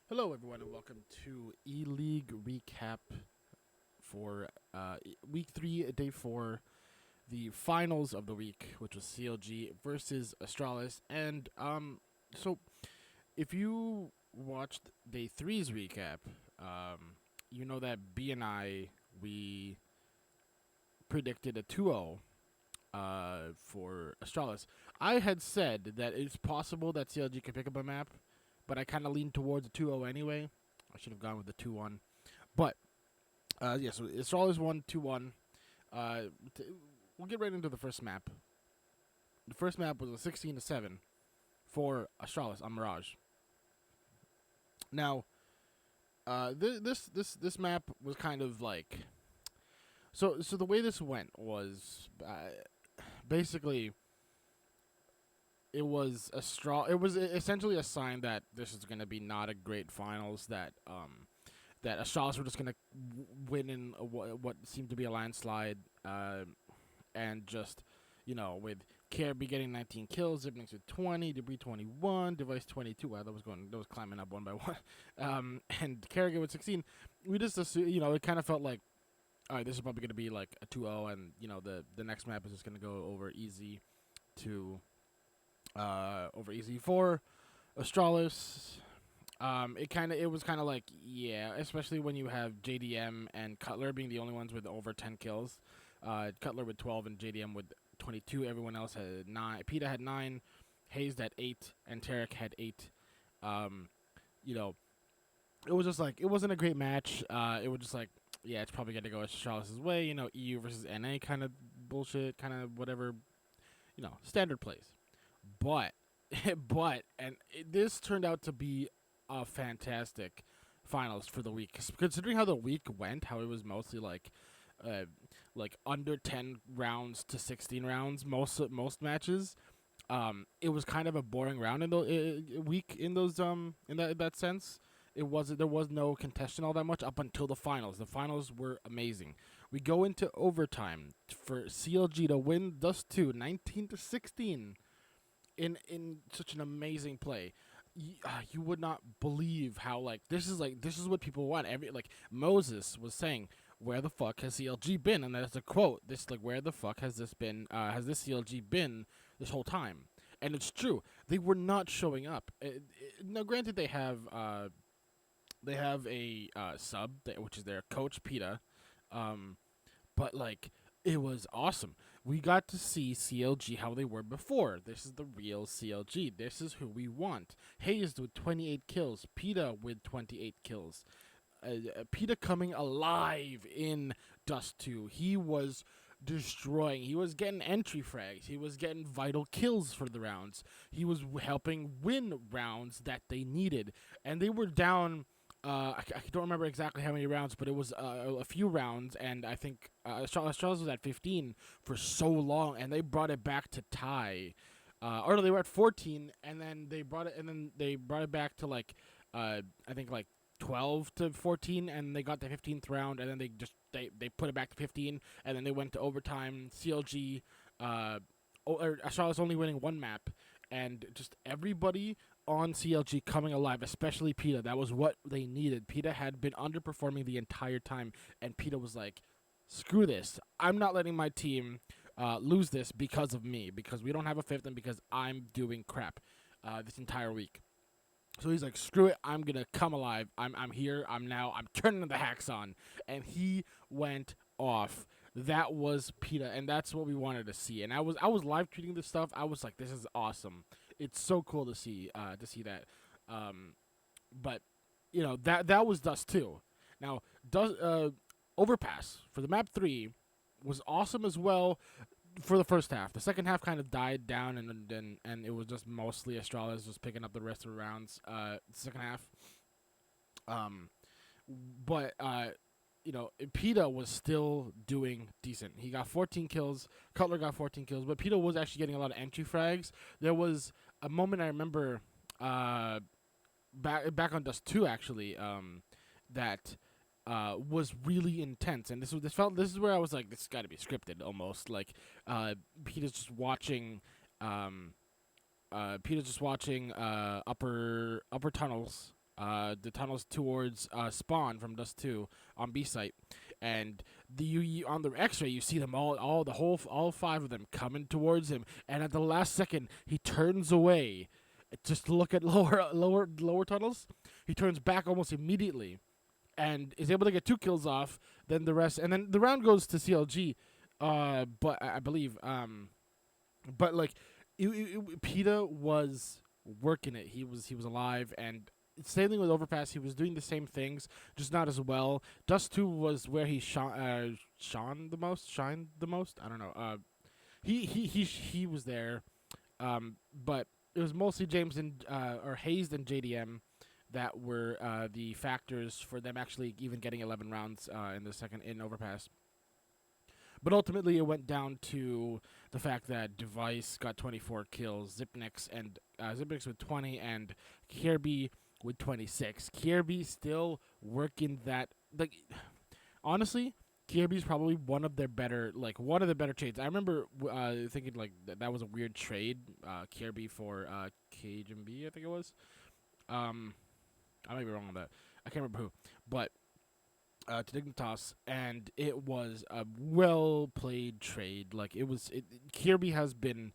Hello, everyone, and welcome to ELeague recap for week 3, day 4, the finals of the week, which was CLG versus Astralis. And so if you watched day three's recap, you know that B and I we predicted a 2-0 for Astralis. I had said that it's possible that CLG could pick up a map, but I kind of leaned towards a 2-0 anyway. I should have gone with the 2-1. But, yeah, so Astralis won 2-1. We'll get right into the first map. The first map was a 16-7 for Astralis on Mirage. Now, this map was kind of like so the way this went was basically it was essentially a sign that this is going to be not a great finals, that Astralis were just going to win in what seemed to be a landslide, and just, with Kirby getting 19 kills, Zipnix with 20, Debris 21, Device 22. Wow, that was climbing up one by one. And Kerrigan with 16. We just assumed, it kind of felt like, all right, this is probably going to be like a 2-0, and the next map is just going to go over easy to over easy for Astralis. It was kind of like, yeah, especially when you have JDM and Cutler being the only ones with over 10 kills. Cutler with 12 and JDM with 22. Everyone else had 9. PETA had 9, Hayes had 8, and Tarek had 8. You know, it was just like, it wasn't a great match. It was just like, yeah, it's probably going to go Astralis' way. EU versus NA kind of bullshit, kind of whatever, standard plays. But, this turned out to be a fantastic finals for the week. Considering how the week went, how it was mostly like under 10 rounds to 16 rounds, most matches. It was kind of a boring round in the week in those in that sense. There was no contestant all that much up until the finals. The finals were amazing. We go into overtime for CLG to win Dust 2 19-16 in such an amazing play. You would not believe how this is what people want. Moses was saying, where the fuck has CLG been? And that's a quote. Where the fuck has this been? Has this CLG been this whole time? And it's true. They were not showing up. Now, granted, they have a sub, which is their coach PETA, but it was awesome. We got to see CLG how they were before. This is the real CLG. This is who we want. Hayes with 28 kills. PETA with 28 kills. PETA coming alive in Dust 2. He was destroying. He was getting entry frags. He was getting vital kills for the rounds. He was helping win rounds that they needed. And they were down. I don't remember exactly how many rounds, but it was a few rounds, and I think Australia was at 15 for so long, and they brought it back to tie. Or no, they were at 14, and then they brought it back to I think 12 to 14, and they got the 15th round, and then they put it back to 15, and then they went to overtime. CLG, Australia's only winning one map, and just everybody on CLG coming alive, especially PETA. That was what they needed. PETA had been underperforming the entire time, and PETA was like, screw this. I'm not letting my team lose this because of me, because we don't have a fifth, and because I'm doing crap this entire week. So he's like, screw it, I'm going to come alive. I'm here. I'm turning the hacks on. And he went off. That was PETA, and that's what we wanted to see. And I was live tweeting this stuff. I was like, this is awesome. It's so cool to see that. But that was Dust 2. Now, Overpass for the map 3 was awesome as well for the first half. The second half kind of died down, and it was just mostly Astralis just picking up the rest of the rounds. Second half, but PETA was still doing decent. He got 14 kills. Cutler got 14 kills, but PETA was actually getting a lot of entry frags. There was a moment I remember back on Dust 2 actually, that was really intense, and this is where I was like, this has got to be scripted almost. Peter's just watching, upper tunnels, the tunnels towards spawn from Dust 2 on B site, and you on the X-ray you see them all 5 of them coming towards him, and at the last second he turns away, just to look at lower tunnels. He turns back almost immediately, and is able to get 2 kills off. Then the rest, and then the round goes to CLG, but I believe but like PETA was working it. He was alive, and same thing with Overpass. He was doing the same things, just not as well. Dust 2 was where he shined the most. I don't know. He was there, but it was mostly James and or Hazed and JDM that were the factors for them actually even getting 11 rounds in Overpass. But ultimately, it went down to the fact that Device got 24 kills, Zipnix with 20, and Kirby with 26. Kirby still working that. Like, honestly, Kirby's probably one of the better trades. I remember thinking like that was a weird trade, Kirby for Cajun B, I think it was. I might be wrong on that. I can't remember who, but to Dignitas, and it was a well played trade. Like Kirby has been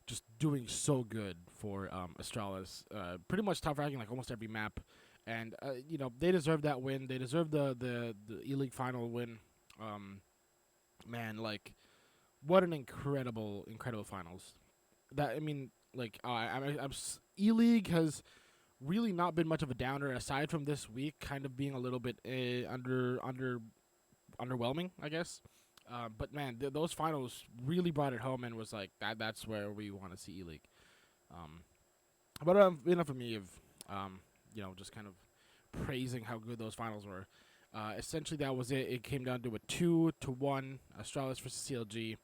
just doing so good for Astralis. Pretty much top ranking like almost every map, and they deserve that win. They deserve the ELeague final win. Man, like what an incredible finals. That I mean, like ELeague has really not been much of a downer aside from this week kind of being a little bit underwhelming, I guess. But man, those finals really brought it home and was like that's where we want to see ELeague. But enough of me of just kind of praising how good those finals were. Essentially that was it. It came down to a 2-1 Astralis versus CLG.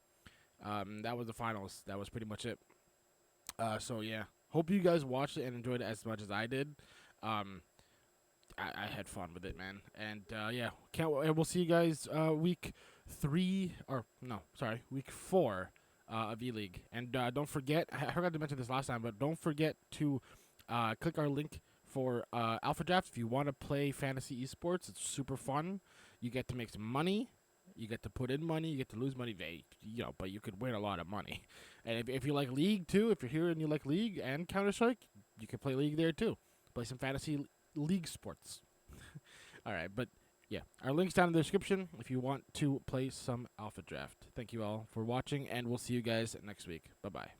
That was the finals. That was pretty much it. So yeah, hope you guys watched it and enjoyed it as much as I did. I had fun with it, man. And yeah, we'll see you guys week 4 of ELeague. And don't forget, I forgot to mention this last time, but don't forget to click our link for AlphaDraft if you want to play fantasy esports. It's super fun. You get to make some money. You get to put in money. You get to lose money. But you could win a lot of money. And if you like League too, if you're here and you like League and Counter-Strike, you can play League there too. Play some fantasy League sports. All right, but yeah, our link's down in the description if you want to play some AlphaDraft. Thank you all for watching, and we'll see you guys next week. Bye-bye.